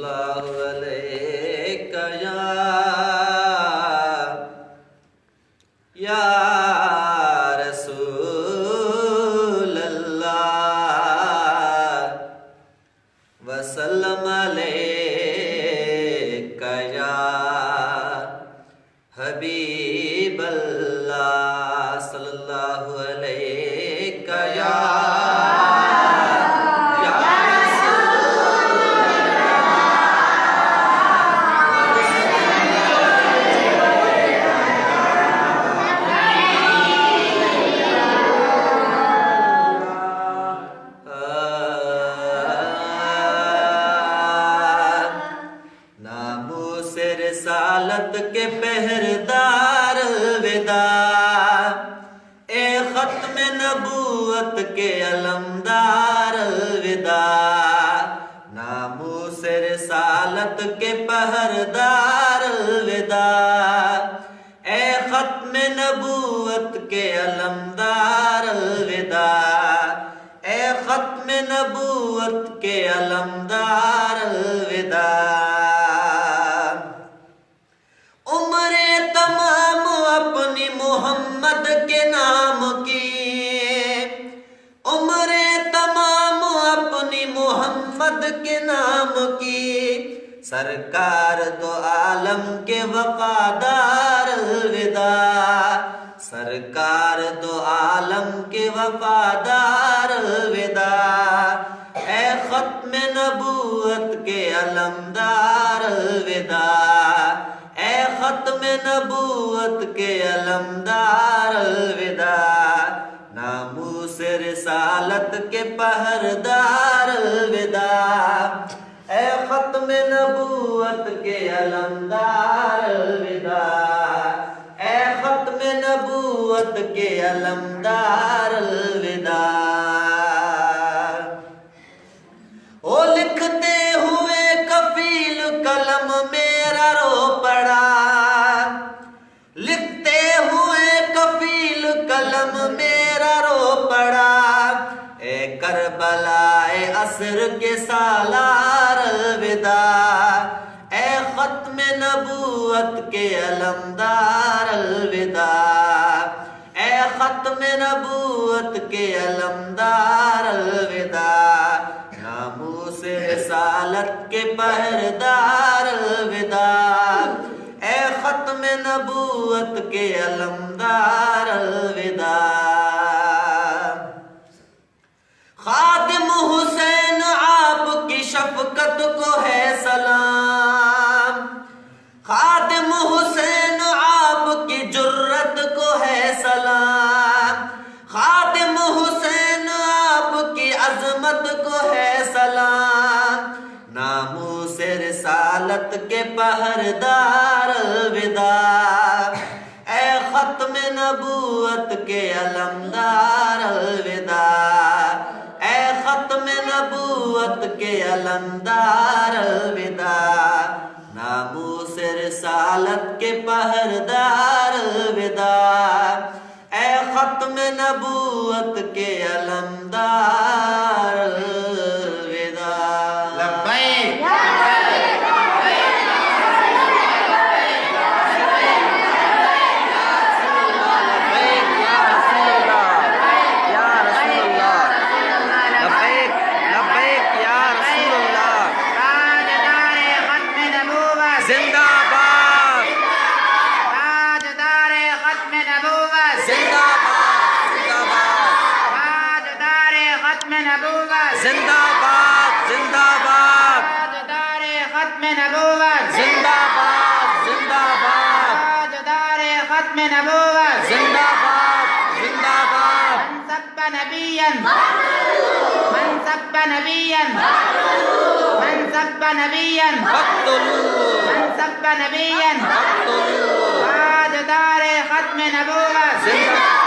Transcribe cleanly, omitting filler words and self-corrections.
اللہ علیہ یا رسول اللہ وسلم علیہ یا حبیب اللہ صلی اللہ علیہ یا رسالت کے پہردار الوداع، اے ختم نبوت کے علمدار الوداع، ناموس رسالت کے پہردار الوداع، اے ختم نبوت کے علمدار الوداع، اے ختم نبوت کے علمدار الوداع۔ محمد کے نام کی عمر تمام اپنی محمد کے نام کی، سرکار دو عالم کے وفادار الوداع، سرکار دو عالم کے وفادار الوداع، اے ختم نبوت کے علمدار الوداع، اے ختم نبوت کے علمدار الوداع، ناموس رسالت کے پہردار الوداع، اے ختم نبوت کے علمدار الوداع، اے ختم نبوت کے علمدار الوداع۔ او لکھتے ہوئے کفیل قلم میرا رو پڑا، لکھتے ہوئے کفیل قلم میرا رو پڑا، اے کربلا اے عصر کے سالار الوداع، اے ختم نبوت کے علمدار الوداع، اے ختم نبوت کے علمدار الوداع، ناموس رسالت کے پہردار الوداع، اے ختم نبوت کے علمدار الوداع۔ خادم حسین آپ کی شفقت کو ہے سلام، خادم حسین آپ کی جرت کو ہے سلام، خادم حسین آپ کی عظمت کو ہے سلام، ناموس رسالت کے پہردار الوداع، اے ختم نبوت کے علمدار الوداع، اے ختم نبوت کے علمدار الوداع، ناموس رسالت کے پہردار الوداع، اے ختم نبوت کے علمدار الوداع۔ لبیک زندہ باد، زندہ باد، تاجدار ختم نبوت، زندہ باد، زندہ باد، تاجدار ختم نبوت، زندہ باد، زندہ باد۔ من سب نبیا، من سب نبیا، من سب نبیا، فاقتلوه، من سب نبیا، فاقتلوه، تاجدار ختم نبوت، زندہ